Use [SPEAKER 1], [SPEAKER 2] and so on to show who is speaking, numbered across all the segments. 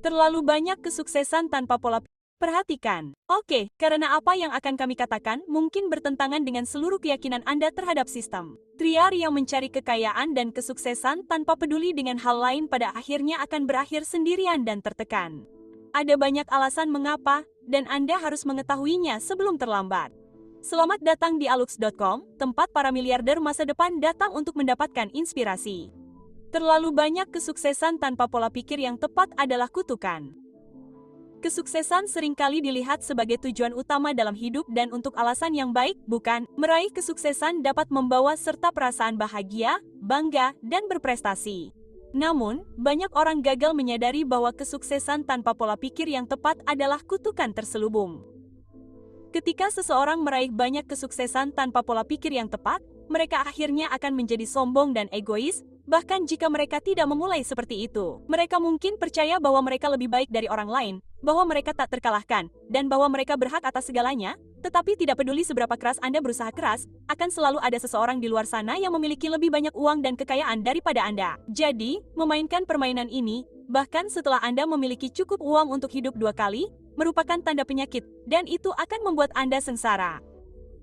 [SPEAKER 1] Terlalu banyak kesuksesan tanpa pola pikir. Perhatikan. Oke, karena apa yang akan kami katakan mungkin bertentangan dengan seluruh keyakinan Anda terhadap sistem. Triar yang mencari kekayaan dan kesuksesan tanpa peduli dengan hal lain pada akhirnya akan berakhir sendirian dan tertekan. Ada banyak alasan mengapa, dan Anda harus mengetahuinya sebelum terlambat. Selamat datang di alux.com, tempat para miliarder masa depan datang untuk mendapatkan inspirasi. Terlalu banyak kesuksesan tanpa pola pikir yang tepat adalah kutukan. Kesuksesan seringkali dilihat sebagai tujuan utama dalam hidup dan untuk alasan yang baik, bukan. Meraih kesuksesan dapat membawa serta perasaan bahagia, bangga, dan berprestasi. Namun, banyak orang gagal menyadari bahwa kesuksesan tanpa pola pikir yang tepat adalah kutukan terselubung. Ketika seseorang meraih banyak kesuksesan tanpa pola pikir yang tepat, mereka akhirnya akan menjadi sombong dan egois. Bahkan jika mereka tidak memulai seperti itu, mereka mungkin percaya bahwa mereka lebih baik dari orang lain, bahwa mereka tak terkalahkan, dan bahwa mereka berhak atas segalanya. Tetapi tidak peduli seberapa keras Anda berusaha keras, akan selalu ada seseorang di luar sana yang memiliki lebih banyak uang dan kekayaan daripada Anda. Jadi, memainkan permainan ini, bahkan setelah Anda memiliki cukup uang untuk hidup 2 kali, merupakan tanda penyakit, dan itu akan membuat Anda sengsara.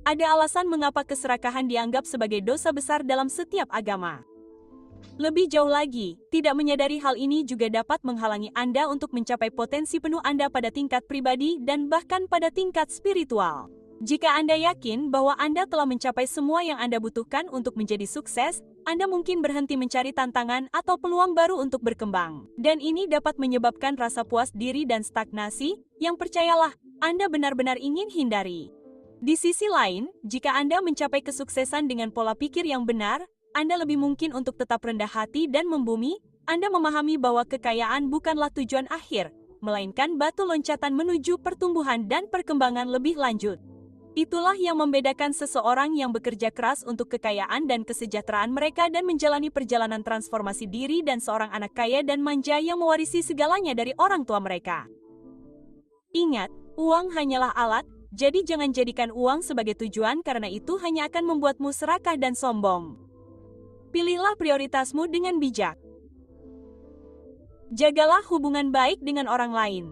[SPEAKER 1] Ada alasan mengapa keserakahan dianggap sebagai dosa besar dalam setiap agama. Lebih jauh lagi, tidak menyadari hal ini juga dapat menghalangi Anda untuk mencapai potensi penuh Anda pada tingkat pribadi dan bahkan pada tingkat spiritual. Jika Anda yakin bahwa Anda telah mencapai semua yang Anda butuhkan untuk menjadi sukses, Anda mungkin berhenti mencari tantangan atau peluang baru untuk berkembang. Dan ini dapat menyebabkan rasa puas diri dan stagnasi, yang percayalah, Anda benar-benar ingin hindari. Di sisi lain, jika Anda mencapai kesuksesan dengan pola pikir yang benar, Anda lebih mungkin untuk tetap rendah hati dan membumi. Anda memahami bahwa kekayaan bukanlah tujuan akhir, melainkan batu loncatan menuju pertumbuhan dan perkembangan lebih lanjut. Itulah yang membedakan seseorang yang bekerja keras untuk kekayaan dan kesejahteraan mereka dan menjalani perjalanan transformasi diri dan seorang anak kaya dan manja yang mewarisi segalanya dari orang tua mereka. Ingat, uang hanyalah alat, jadi jangan jadikan uang sebagai tujuan karena itu hanya akan membuatmu serakah dan sombong. Pilihlah prioritasmu dengan bijak. Jagalah hubungan baik dengan orang lain.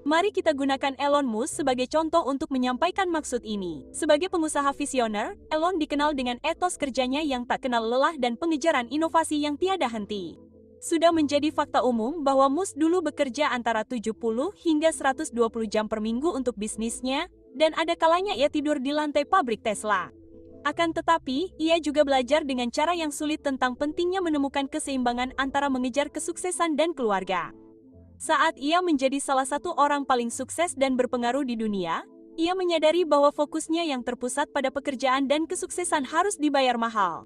[SPEAKER 1] Mari kita gunakan Elon Musk sebagai contoh untuk menyampaikan maksud ini. Sebagai pengusaha visioner, Elon dikenal dengan etos kerjanya yang tak kenal lelah dan pengejaran inovasi yang tiada henti. Sudah menjadi fakta umum bahwa Musk dulu bekerja antara 70 hingga 120 jam per minggu untuk bisnisnya, dan ada kalanya ia tidur di lantai pabrik Tesla. Akan tetapi, ia juga belajar dengan cara yang sulit tentang pentingnya menemukan keseimbangan antara mengejar kesuksesan dan keluarga. Saat ia menjadi salah satu orang paling sukses dan berpengaruh di dunia, ia menyadari bahwa fokusnya yang terpusat pada pekerjaan dan kesuksesan harus dibayar mahal.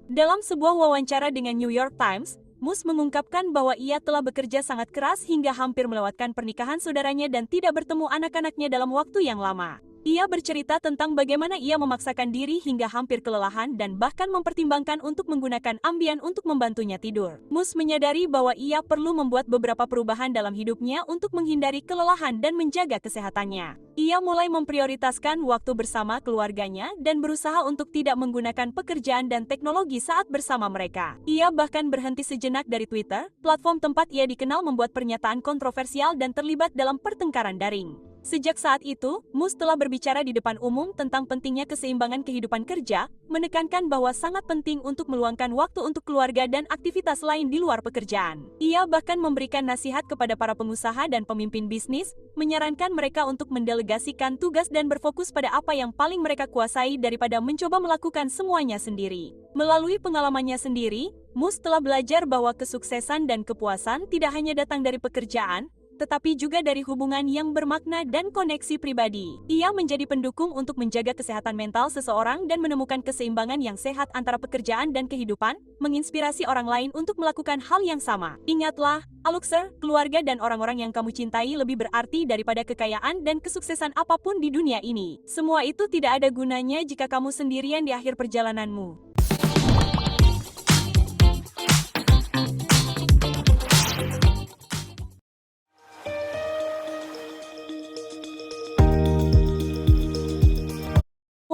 [SPEAKER 1] Dalam sebuah wawancara dengan New York Times, Musk mengungkapkan bahwa ia telah bekerja sangat keras hingga hampir melewatkan pernikahan saudaranya dan tidak bertemu anak-anaknya dalam waktu yang lama. Ia bercerita tentang bagaimana ia memaksakan diri hingga hampir kelelahan dan bahkan mempertimbangkan untuk menggunakan Ambien untuk membantunya tidur. Musk menyadari bahwa ia perlu membuat beberapa perubahan dalam hidupnya untuk menghindari kelelahan dan menjaga kesehatannya. Ia mulai memprioritaskan waktu bersama keluarganya dan berusaha untuk tidak menggunakan pekerjaan dan teknologi saat bersama mereka. Ia bahkan berhenti sejenak dari Twitter, platform tempat ia dikenal membuat pernyataan kontroversial dan terlibat dalam pertengkaran daring. Sejak saat itu, Musk telah berbicara di depan umum tentang pentingnya keseimbangan kehidupan kerja, menekankan bahwa sangat penting untuk meluangkan waktu untuk keluarga dan aktivitas lain di luar pekerjaan. Ia bahkan memberikan nasihat kepada para pengusaha dan pemimpin bisnis, menyarankan mereka untuk mendelegasikan tugas dan berfokus pada apa yang paling mereka kuasai daripada mencoba melakukan semuanya sendiri. Melalui pengalamannya sendiri, Musk telah belajar bahwa kesuksesan dan kepuasan tidak hanya datang dari pekerjaan, tetapi juga dari hubungan yang bermakna dan koneksi pribadi. Ia menjadi pendukung untuk menjaga kesehatan mental seseorang dan menemukan keseimbangan yang sehat antara pekerjaan dan kehidupan, menginspirasi orang lain untuk melakukan hal yang sama. Ingatlah, Aluxer, keluarga dan orang-orang yang kamu cintai lebih berarti daripada kekayaan dan kesuksesan apapun di dunia ini. Semua itu tidak ada gunanya jika kamu sendirian di akhir perjalananmu.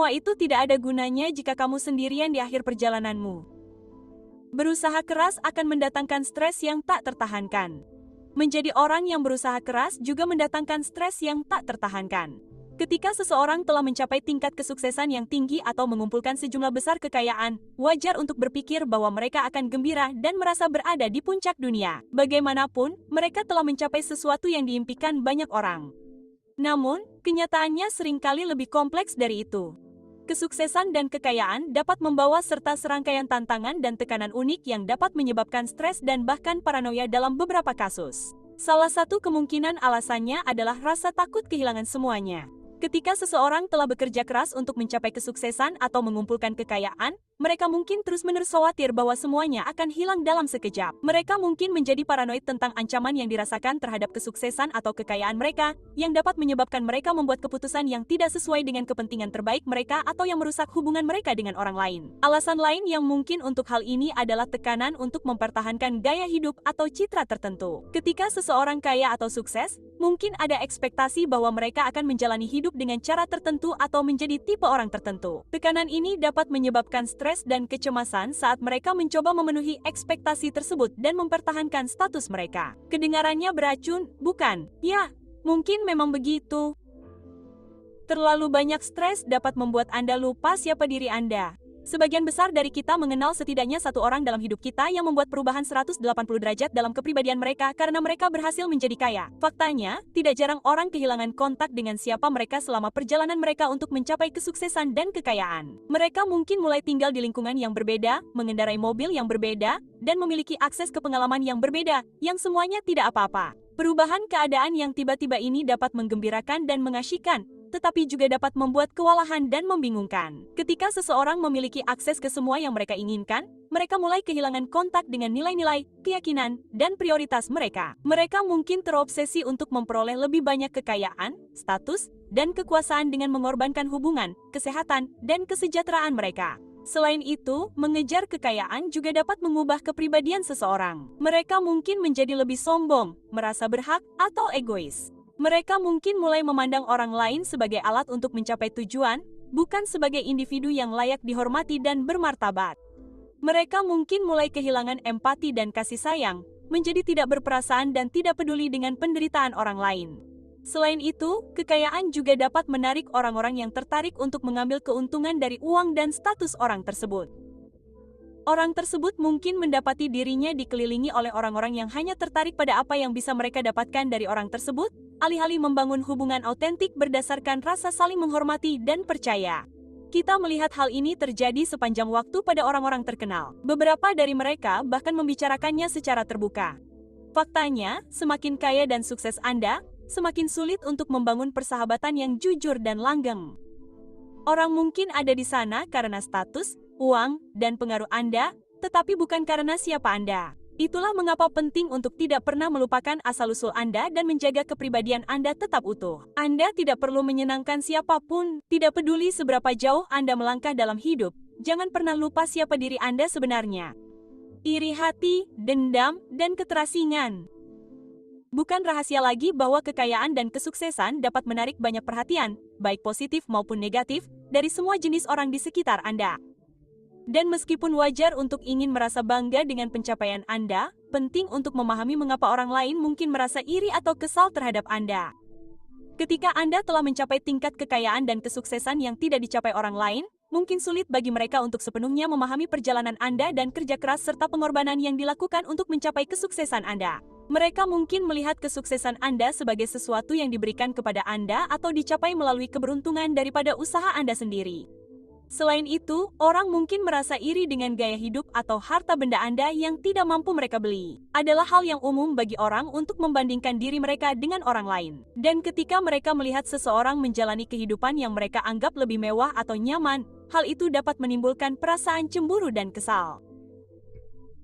[SPEAKER 1] Semua itu tidak ada gunanya jika kamu sendirian di akhir perjalananmu. Berusaha keras akan mendatangkan stres yang tak tertahankan. Menjadi orang yang berusaha keras juga mendatangkan stres yang tak tertahankan. Ketika seseorang telah mencapai tingkat kesuksesan yang tinggi atau mengumpulkan sejumlah besar kekayaan, wajar untuk berpikir bahwa mereka akan gembira dan merasa berada di puncak dunia. Bagaimanapun, mereka telah mencapai sesuatu yang diimpikan banyak orang. Namun, kenyataannya seringkali lebih kompleks dari itu. Kesuksesan dan kekayaan dapat membawa serta serangkaian tantangan dan tekanan unik yang dapat menyebabkan stres dan bahkan paranoia dalam beberapa kasus. Salah satu kemungkinan alasannya adalah rasa takut kehilangan semuanya. Ketika seseorang telah bekerja keras untuk mencapai kesuksesan atau mengumpulkan kekayaan, mereka mungkin terus-menerus khawatir bahwa semuanya akan hilang dalam sekejap. Mereka mungkin menjadi paranoid tentang ancaman yang dirasakan terhadap kesuksesan atau kekayaan mereka, yang dapat menyebabkan mereka membuat keputusan yang tidak sesuai dengan kepentingan terbaik mereka atau yang merusak hubungan mereka dengan orang lain. Alasan lain yang mungkin untuk hal ini adalah tekanan untuk mempertahankan gaya hidup atau citra tertentu. Ketika seseorang kaya atau sukses, mungkin ada ekspektasi bahwa mereka akan menjalani hidup dengan cara tertentu atau menjadi tipe orang tertentu. Tekanan ini dapat menyebabkan stres dan kecemasan saat mereka mencoba memenuhi ekspektasi tersebut dan mempertahankan status mereka. Kedengarannya beracun, bukan? Ya, mungkin memang begitu. Terlalu banyak stres dapat membuat Anda lupa siapa diri Anda. Sebagian besar dari kita mengenal setidaknya satu orang dalam hidup kita yang membuat perubahan 180 derajat dalam kepribadian mereka karena mereka berhasil menjadi kaya. Faktanya, tidak jarang orang kehilangan kontak dengan siapa mereka selama perjalanan mereka untuk mencapai kesuksesan dan kekayaan. Mereka mungkin mulai tinggal di lingkungan yang berbeda, mengendarai mobil yang berbeda, dan memiliki akses ke pengalaman yang berbeda, yang semuanya tidak apa-apa. Perubahan keadaan yang tiba-tiba ini dapat menggembirakan dan mengasyikkan, tetapi juga dapat membuat kewalahan dan membingungkan. Ketika seseorang memiliki akses ke semua yang mereka inginkan, mereka mulai kehilangan kontak dengan nilai-nilai, keyakinan, dan prioritas mereka. Mereka mungkin terobsesi untuk memperoleh lebih banyak kekayaan, status, dan kekuasaan dengan mengorbankan hubungan, kesehatan, dan kesejahteraan mereka. Selain itu, mengejar kekayaan juga dapat mengubah kepribadian seseorang. Mereka mungkin menjadi lebih sombong, merasa berhak, atau egois. Mereka mungkin mulai memandang orang lain sebagai alat untuk mencapai tujuan, bukan sebagai individu yang layak dihormati dan bermartabat. Mereka mungkin mulai kehilangan empati dan kasih sayang, menjadi tidak berperasaan dan tidak peduli dengan penderitaan orang lain. Selain itu, kekayaan juga dapat menarik orang-orang yang tertarik untuk mengambil keuntungan dari uang dan status orang tersebut. Orang tersebut mungkin mendapati dirinya dikelilingi oleh orang-orang yang hanya tertarik pada apa yang bisa mereka dapatkan dari orang tersebut, alih-alih membangun hubungan autentik berdasarkan rasa saling menghormati dan percaya. Kita melihat hal ini terjadi sepanjang waktu pada orang-orang terkenal. Beberapa dari mereka bahkan membicarakannya secara terbuka. Faktanya, semakin kaya dan sukses Anda, semakin sulit untuk membangun persahabatan yang jujur dan langgeng. Orang mungkin ada di sana karena status, uang, dan pengaruh Anda, tetapi bukan karena siapa Anda. Itulah mengapa penting untuk tidak pernah melupakan asal-usul Anda dan menjaga kepribadian Anda tetap utuh. Anda tidak perlu menyenangkan siapapun, tidak peduli seberapa jauh Anda melangkah dalam hidup. Jangan pernah lupa siapa diri Anda sebenarnya. Iri hati, dendam, dan keterasingan. Bukan rahasia lagi bahwa kekayaan dan kesuksesan dapat menarik banyak perhatian, baik positif maupun negatif, dari semua jenis orang di sekitar Anda. Dan meskipun wajar untuk ingin merasa bangga dengan pencapaian Anda, penting untuk memahami mengapa orang lain mungkin merasa iri atau kesal terhadap Anda. Ketika Anda telah mencapai tingkat kekayaan dan kesuksesan yang tidak dicapai orang lain, mungkin sulit bagi mereka untuk sepenuhnya memahami perjalanan Anda dan kerja keras serta pengorbanan yang dilakukan untuk mencapai kesuksesan Anda. Mereka mungkin melihat kesuksesan Anda sebagai sesuatu yang diberikan kepada Anda atau dicapai melalui keberuntungan daripada usaha Anda sendiri. Selain itu, orang mungkin merasa iri dengan gaya hidup atau harta benda Anda yang tidak mampu mereka beli. Adalah hal yang umum bagi orang untuk membandingkan diri mereka dengan orang lain. Dan ketika mereka melihat seseorang menjalani kehidupan yang mereka anggap lebih mewah atau nyaman, hal itu dapat menimbulkan perasaan cemburu dan kesal.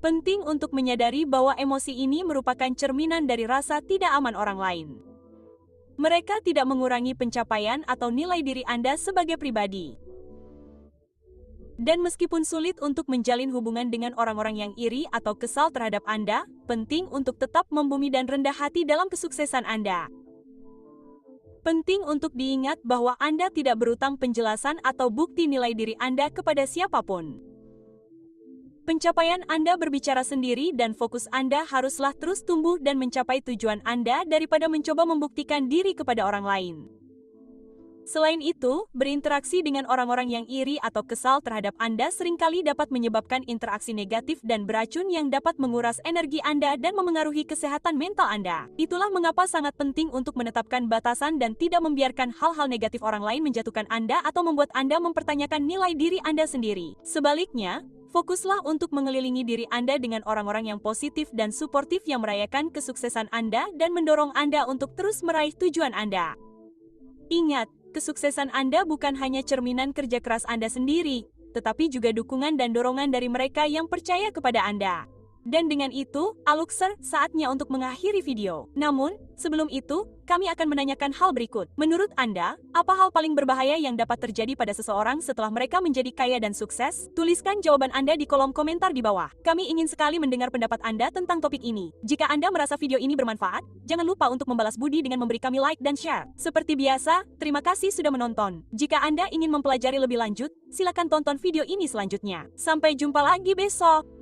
[SPEAKER 1] Penting untuk menyadari bahwa emosi ini merupakan cerminan dari rasa tidak aman orang lain. Mereka tidak mengurangi pencapaian atau nilai diri Anda sebagai pribadi. Dan meskipun sulit untuk menjalin hubungan dengan orang-orang yang iri atau kesal terhadap Anda, penting untuk tetap membumi dan rendah hati dalam kesuksesan Anda. Penting untuk diingat bahwa Anda tidak berutang penjelasan atau bukti nilai diri Anda kepada siapapun. Pencapaian Anda berbicara sendiri dan fokus Anda haruslah terus tumbuh dan mencapai tujuan Anda daripada mencoba membuktikan diri kepada orang lain. Selain itu, berinteraksi dengan orang-orang yang iri atau kesal terhadap Anda seringkali dapat menyebabkan interaksi negatif dan beracun yang dapat menguras energi Anda dan memengaruhi kesehatan mental Anda. Itulah mengapa sangat penting untuk menetapkan batasan dan tidak membiarkan hal-hal negatif orang lain menjatuhkan Anda atau membuat Anda mempertanyakan nilai diri Anda sendiri. Sebaliknya, fokuslah untuk mengelilingi diri Anda dengan orang-orang yang positif dan suportif yang merayakan kesuksesan Anda dan mendorong Anda untuk terus meraih tujuan Anda. Ingat, kesuksesan Anda bukan hanya cerminan kerja keras Anda sendiri, tetapi juga dukungan dan dorongan dari mereka yang percaya kepada Anda. Dan dengan itu, Aluxer, saatnya untuk mengakhiri video. Namun, sebelum itu, kami akan menanyakan hal berikut. Menurut Anda, apa hal paling berbahaya yang dapat terjadi pada seseorang setelah mereka menjadi kaya dan sukses? Tuliskan jawaban Anda di kolom komentar di bawah. Kami ingin sekali mendengar pendapat Anda tentang topik ini. Jika Anda merasa video ini bermanfaat, jangan lupa untuk membalas budi dengan memberi kami like dan share. Seperti biasa, terima kasih sudah menonton. Jika Anda ingin mempelajari lebih lanjut, silakan tonton video ini selanjutnya. Sampai jumpa lagi besok.